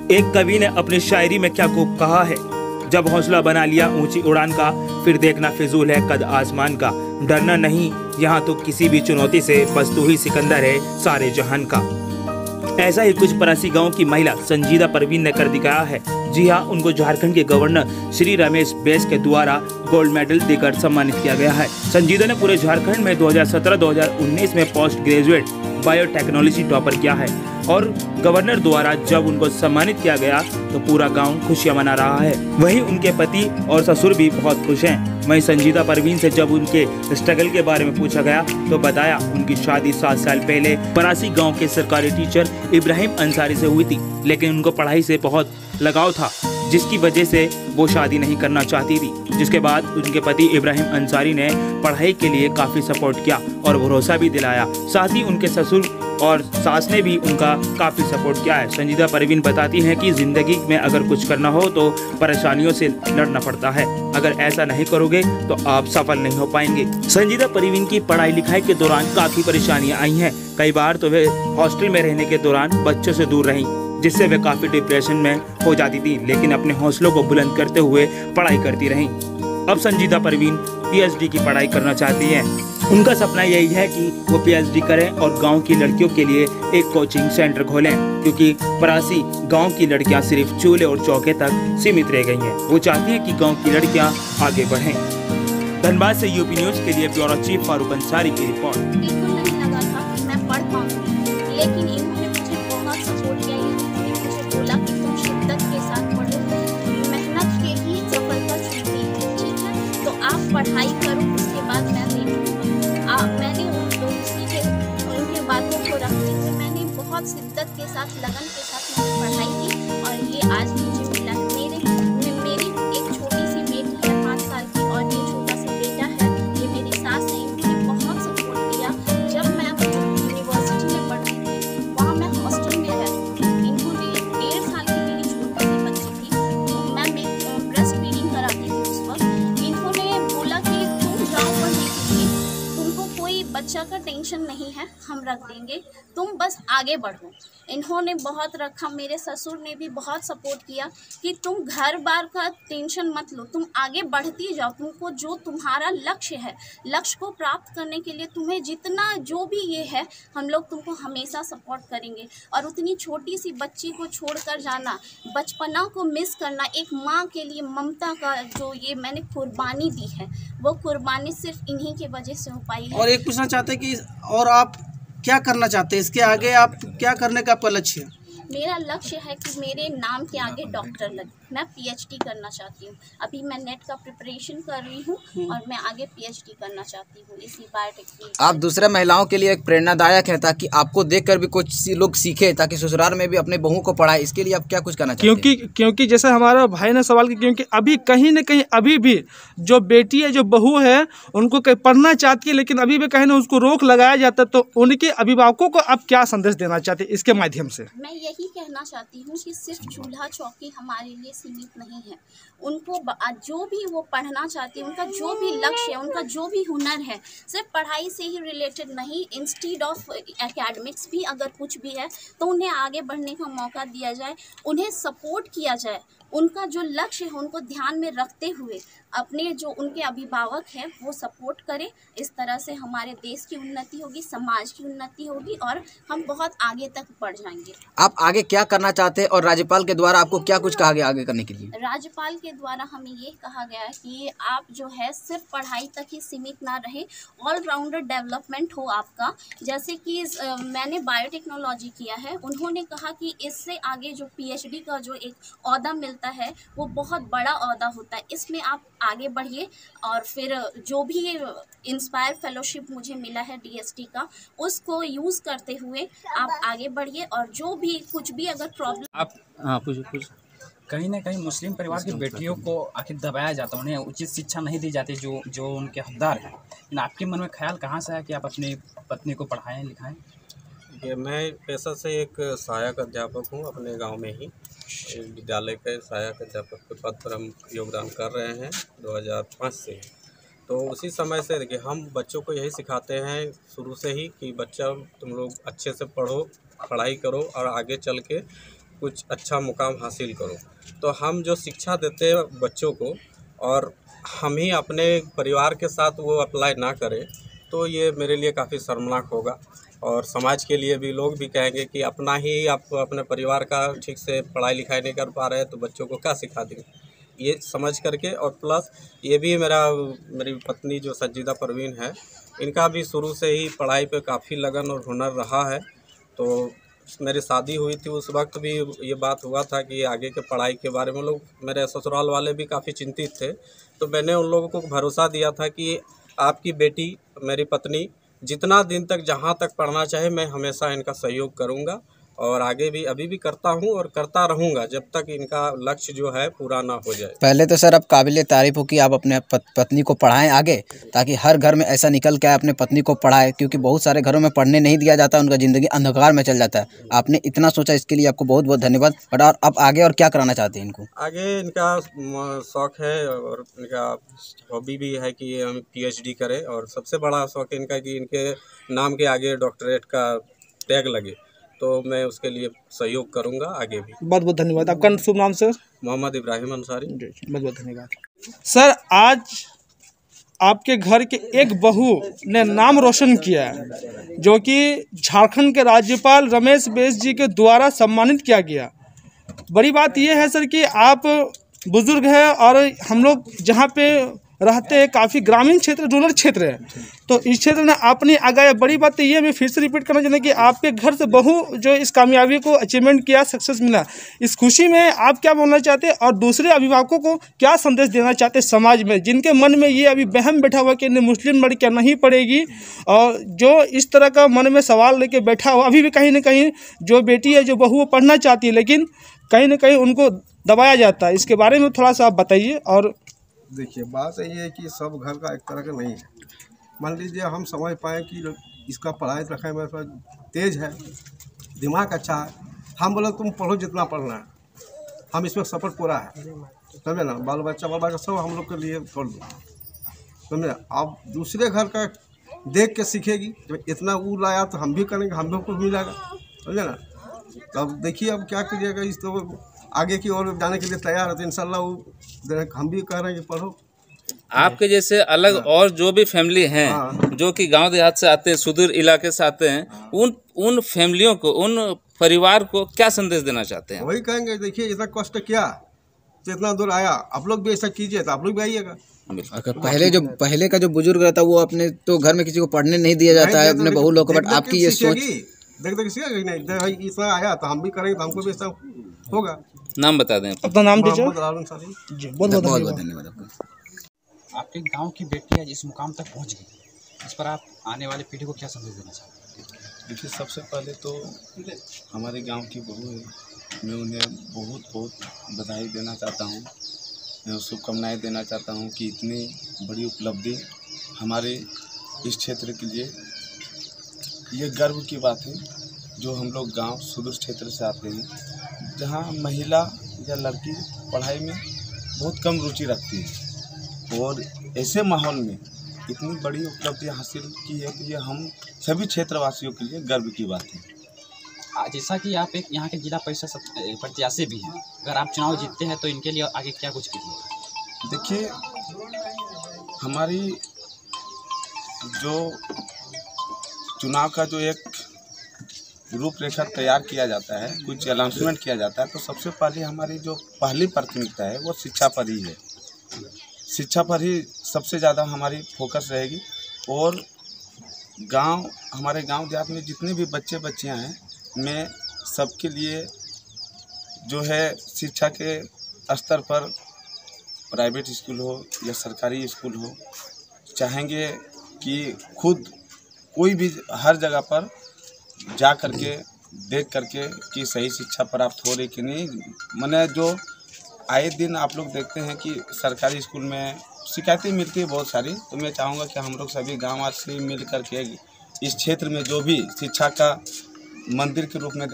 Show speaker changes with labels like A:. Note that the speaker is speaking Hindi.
A: एक कवि ने अपनी शायरी में क्या खूब कहा है, जब हौसला बना लिया ऊंची उड़ान का, फिर देखना फिजूल है कद आसमान का। डरना नहीं यहाँ तो किसी भी चुनौती से, बस तू ही सिकंदर है सारे जहान का। ऐसा ही कुछ परासी गांव की महिला संजीदा परवीन ने कर दिखाया है। जी हाँ, उनको झारखंड के गवर्नर श्री रमेश बैस के द्वारा गोल्ड मेडल देकर सम्मानित किया गया है। संजीदा ने पूरे झारखंड में 2017-2019 में पोस्ट ग्रेजुएट बायोटेक्नोलॉजी टॉपर किया है और गवर्नर द्वारा जब उनको सम्मानित किया गया तो पूरा गांव खुशियां मना रहा है। वहीं उनके पति और ससुर भी बहुत खुश हैं। वहीं संजीदा परवीन से जब उनके स्ट्रगल के बारे में पूछा गया तो बताया उनकी शादी 7 साल पहले परासी गांव के सरकारी टीचर इब्राहिम अंसारी से हुई थी, लेकिन उनको पढ़ाई से बहुत लगाव था जिसकी वजह से वो शादी नहीं करना चाहती थी। जिसके बाद उनके पति इब्राहिम अंसारी ने पढ़ाई के लिए काफी सपोर्ट किया और भरोसा भी दिलाया। साथ ही उनके ससुर और सास ने भी उनका काफी सपोर्ट किया है। संजीदा परवीन बताती हैं कि जिंदगी में अगर कुछ करना हो तो परेशानियों से लड़ना पड़ता है, अगर ऐसा नहीं करोगे तो आप सफल नहीं हो पाएंगे। संजीदा परवीन की पढ़ाई लिखाई के दौरान काफी परेशानियां आई हैं। कई बार तो वे हॉस्टल में रहने के दौरान बच्चों से दूर रहीं, जिससे वे काफी डिप्रेशन में हो जाती थी, लेकिन अपने हौसलों को बुलंद करते हुए पढ़ाई करती रहीं। अब संजीदा परवीन पीएचडी की पढ़ाई करना चाहती हैं। उनका सपना यही है कि वो पीएचडी करें और गांव की लड़कियों के लिए एक कोचिंग सेंटर खोलें, क्योंकि परासी गांव की लड़कियां सिर्फ चूल्हे और चौके तक सीमित रह गई हैं। वो चाहती हैं कि गांव की लड़कियां आगे बढ़ें। धनबाद से यूपी न्यूज के लिए ब्यूरो चीफ फारूक अंसारी की रिपोर्ट।
B: बिल्कुल नहीं लगा था कि मैं पढ़ पाऊंगी, लेकिन इन्होंने मुझे बहुत सपोर्ट किया। इन्होंने मुझे बोला कि तुम शिद्दत के साथ पढ़ो, मेहनत के ही सफलता चुनती है, ठीक है, तो आप पढ़ाई करो, उसके बाद मैं देखूंगा। मैंने उनके बातों को रखते हुए मैंने बहुत शिद्दत के साथ, लगन के साथ मैंने पढ़ाई की और ये आज मुझे मिला है। मेरी एक छोटी सी बेटी है 5 साल की और ये छोटा सा बेटा है। ये मेरी सास ने मुझे बहुत सपोर्ट किया। जब मैं यूनिवर्सिटी में पढ़ती थी वहाँ मैं हॉस्टल में रहती थी। इन्होंने 1.5 साल की मेरी छोटी सी बच्ची थी, तो मैं ब्रेस्ट फीडिंग कराती थी उस वक्त। इन्होंने बोला कि तुम जाओ पढ़ने के लिए, तुमको कोई बच्चा का टेंशन नहीं है, हम रख देंगे, तुम बस आगे बढ़ो। इन्होंने बहुत रखा। मेरे ससुर ने भी बहुत सपोर्ट किया कि तुम घर बार का टेंशन मत लो, तुम आगे बढ़ती जाओ। तुमको जो तुम्हारा लक्ष्य है, लक्ष्य को प्राप्त करने के लिए तुम्हें जितना जो भी ये है, हम लोग तुमको हमेशा सपोर्ट करेंगे। और उतनी छोटी सी बच्ची को छोड़कर जाना, बचपना को मिस करना, एक माँ के लिए ममता का जो ये मैंने कुर्बानी दी है, वो कुर्बानी सिर्फ इन्हीं के वजह से हो पाई है।
C: और एक पूछना चाहते हैं कि और आप क्या करना चाहते हैं, इसके आगे आप क्या करने का आपका लक्ष्य है?
B: मेरा लक्ष्य है कि मेरे नाम के आगे डॉक्टर लगे। मैं पीएचडी करना चाहती हूँ। अभी मैं नेट का प्रिपरेशन कर रही हूँ और मैं आगे पीएचडी करना चाहती हूँ इसी बायोटेक्नोलॉजी।
D: आप दूसरे महिलाओं के लिए एक प्रेरणादायक है, ताकि आपको देखकर भी कुछ लोग सीखे, ताकि ससुराल में भी अपने बहू को पढ़ाए। इसके लिए आप क्या कुछ करना चाहते हैं?
E: क्योंकि जैसे हमारा भाई ने सवाल किया, क्योंकि अभी कहीं न कहीं अभी भी जो बेटी है, जो बहू है, उनको कहीं पढ़ना चाहती है, लेकिन अभी भी कहीं ना उसको रोक लगाया जाता है। तो उनके अभिभावकों को आप क्या संदेश देना चाहते हैं इसके माध्यम से?
B: मैं यही कहना चाहती हूँ कि सिर्फ चूल्हा चौकी हमारे लिए सीमित नहीं है। उनको जो भी वो पढ़ना चाहती है, उनका जो भी लक्ष्य है, उनका जो भी हुनर है, सिर्फ पढ़ाई से ही रिलेटेड नहीं, इंस्टीड ऑफ एकेडमिक्स भी अगर कुछ भी है तो उन्हें आगे बढ़ने का मौका दिया जाए, उन्हें सपोर्ट किया जाए। उनका जो लक्ष्य है उनको ध्यान में रखते हुए अपने जो उनके अभिभावक हैं वो सपोर्ट करें। इस तरह से हमारे देश की उन्नति होगी, समाज की उन्नति होगी और हम बहुत आगे तक बढ़ जाएंगे।
D: आप आगे क्या करना चाहते हैं और राज्यपाल के द्वारा आपको क्या कुछ कहा गया आगे करने के लिए?
B: राज्यपाल के द्वारा हमें ये कहा गया है कि आप जो है सिर्फ पढ़ाई तक ही सीमित ना रहे, ऑलराउंडर डेवलपमेंट हो आपका। जैसे कि मैंने बायोटेक्नोलॉजी किया है, उन्होंने कहा कि इससे आगे जो पीएचडी का जो एक ओहदा मिलता है वो बहुत बड़ा ओहदा होता है, इसमें आप आगे बढ़िए। और फिर जो भी इंस्पायर फेलोशिप मुझे मिला है डीएसटी का, उसको यूज़ करते हुए आप आगे बढ़िए। और जो भी कुछ भी अगर प्रॉब्लम
F: आप कुछ कहीं ना कहीं मुस्लिम परिवार की बेटियों को आखिर दबाया जाता है, उन्हें उचित शिक्षा नहीं दी जाती जो उनके हकदार हैं। लेकिन आपके मन में ख्याल कहाँ से है कि आप अपनी पत्नी को पढ़ाएं लिखाएं?
G: मैं पेशा से एक सहायक अध्यापक हूँ। अपने गांव में ही विद्यालय के सहायक अध्यापक के पद पर हम योगदान कर रहे हैं 2005 से। तो उसी समय से देखिए, हम बच्चों को यही सिखाते हैं शुरू से ही कि बच्चा तुम लोग अच्छे से पढ़ो, पढ़ाई करो और आगे चल के कुछ अच्छा मुकाम हासिल करूं। तो हम जो शिक्षा देते हैं बच्चों को और हम ही अपने परिवार के साथ वो अप्लाई ना करें तो ये मेरे लिए काफ़ी शर्मनाक होगा और समाज के लिए भी लोग भी कहेंगे कि अपना ही आप अपने परिवार का ठीक से पढ़ाई लिखाई नहीं कर पा रहे हैं तो बच्चों को क्या सिखा देंगे, ये समझ करके। और प्लस ये भी मेरी पत्नी जो संजीदा परवीन है, इनका भी शुरू से ही पढ़ाई पे काफ़ी लगन और हुनर रहा है। तो मेरी शादी हुई थी उस वक्त भी ये बात हुआ था कि आगे के पढ़ाई के बारे में लोग, मेरे ससुराल वाले भी काफ़ी चिंतित थे। तो मैंने उन लोगों को भरोसा दिया था कि आपकी बेटी मेरी पत्नी जितना दिन तक जहाँ तक पढ़ना चाहे मैं हमेशा इनका सहयोग करूँगा और आगे भी अभी भी करता हूँ और करता रहूँगा जब तक इनका लक्ष्य जो है पूरा ना हो जाए।
D: पहले तो सर अब काबिल तारीफ़ हो कि आप अपने पत्नी को पढ़ाएं आगे, ताकि हर घर में ऐसा निकल के आए अपने पत्नी को पढ़ाए, क्योंकि बहुत सारे घरों में पढ़ने नहीं दिया जाता, उनका ज़िंदगी अंधकार में चल जाता है। आपने इतना सोचा, इसके लिए आपको बहुत बहुत धन्यवाद। और अब आगे और क्या कराना चाहते हैं इनको?
G: आगे इनका शौक़ है और इनका हॉबी भी है कि हम PhD करें और सबसे बड़ा शौक़ इनका कि इनके नाम के आगे डॉक्टरेट का टैग लगे, तो मैं उसके लिए सहयोग करूंगा आगे भी।
E: बहुत बहुत धन्यवाद। आपका शुभ नाम सर?
G: मोहम्मद इब्राहिम अंसारी।
E: बहुत बहुत धन्यवाद सर। आज आपके घर के एक बहू ने नाम रोशन किया है, जो कि झारखंड के राज्यपाल रमेश बैस जी के द्वारा सम्मानित किया गया। बड़ी बात यह है सर कि आप बुजुर्ग हैं और हम लोग जहाँ पे रहते हैं काफ़ी ग्रामीण क्षेत्र, रूरल क्षेत्र है, तो इस क्षेत्र में आपने आगे बड़ी बात तो ये मैं फिर से रिपीट करना चाहता कि आपके घर से बहू जो इस कामयाबी को अचीवमेंट किया, सक्सेस मिला, इस खुशी में आप क्या बोलना चाहते हैं और दूसरे अभिभावकों को क्या संदेश देना चाहते हैं समाज में, जिनके मन में ये अभी वहम बैठा हुआ कि मुस्लिम लड़कियाँ नहीं पढ़ेगी, और जो इस तरह का मन में सवाल लेके बैठा हुआ अभी भी कहीं ना कहीं जो बेटी है, जो बहू वो पढ़ना चाहती है, लेकिन कहीं ना कहीं उनको दबाया जाता है। इसके बारे में थोड़ा सा आप बताइए। और
H: देखिए, बात यही है कि सब घर का एक तरह का नहीं है। मान लीजिए हम समझ पाएँ कि इसका पढ़ाई लिखाई में तेज़ है, दिमाग अच्छा है, हम बोले तुम पढ़ो जितना पढ़ना है, हम इसमें सपोर्ट पूरा है, समझे ना। बाल बच्चा सब हम लोग के लिए छोड़ दो, समझे। आप दूसरे घर का देख के सीखेगी, जब इतना वो लाया तो हम भी करेंगे, हम भी कुछ मिलेगा, समझे ना। तब देखिए अब क्या कीजिएगा, इस तो आगे की ओर जाने के लिए तैयार है, तो इंशाल्लाह वो हम भी कह रहे हैं कि पढ़ो।
I: आपके जैसे अलग और जो भी फैमिली हैं जो कि गांव देहात से आते हैं, सुदूर इलाके से आते हैं, उन फैमिलियों को, उन परिवार को क्या संदेश देना चाहते हैं?
H: वही कहेंगे, देखिए इतना कष्ट किया तो इतना दूर आया, आप लोग भी ऐसा कीजिए तो आप लोग भी आइएगा।
D: पहले का जो बुजुर्ग रहता वो अपने तो घर में किसी को पढ़ने नहीं दिया जाता है, अपने बहू लोग को, बट आपकी ये सोच
H: देख सीखेगा नहीं, भाई इतना आया तो हम भी करेंगे तो हमको भी ऐसा होगा।
I: नाम बता दें
E: अपना नाम दीजिए।
D: जी, बहुत बहुत धन्यवाद आपका।
F: आपके गांव की बेटी आज इस मुकाम तक पहुंच गई, इस पर आप आने वाली पीढ़ी को क्या संदेश देना चाहते हैं?
J: देखिए, सबसे पहले तो हमारे गांव की बहू है, मैं उन्हें बहुत बहुत बधाई देना चाहता हूं, मैं शुभकामनाएं देना चाहता हूं कि इतनी बड़ी उपलब्धि हमारे इस क्षेत्र के लिए ये गर्व की बात है। जो हम लोग गांव सुदूर क्षेत्र से आते हैं, जहां महिला या लड़की पढ़ाई में बहुत कम रुचि रखती है, और ऐसे माहौल में इतनी बड़ी उपलब्धि हासिल की है, तो ये हम सभी क्षेत्रवासियों के लिए गर्व की बात है।
F: जैसा कि आप एक यहाँ के जिला परिषद प्रत्याशी भी हैं, अगर आप चुनाव जीतते हैं तो इनके लिए आगे क्या कुछ कीजिए?
J: देखिए, हमारी जो चुनाव का जो एक रूपरेखा तैयार किया जाता है, कुछ अनाउंसमेंट किया जाता है, तो सबसे पहले हमारी जो पहली प्राथमिकता है वो शिक्षा पर ही है। शिक्षा पर ही सबसे ज़्यादा हमारी फोकस रहेगी, और हमारे गांव देहात में जितने भी बच्चे बच्चियां हैं, मैं सबके लिए जो है शिक्षा के स्तर पर प्राइवेट स्कूल हो या सरकारी स्कूल हो, चाहेंगे कि खुद कोई भी हर जगह पर जा करके देख करके कि सही शिक्षा प्राप्त हो रही कि नहीं। मैंने जो आए दिन आप लोग देखते हैं कि सरकारी स्कूल में शिकायतें मिलती है बहुत सारी, तो मैं चाहूँगा कि हम लोग सभी गाँववासी मिल करके इस क्षेत्र में जो भी शिक्षा का मंदिर के रूप में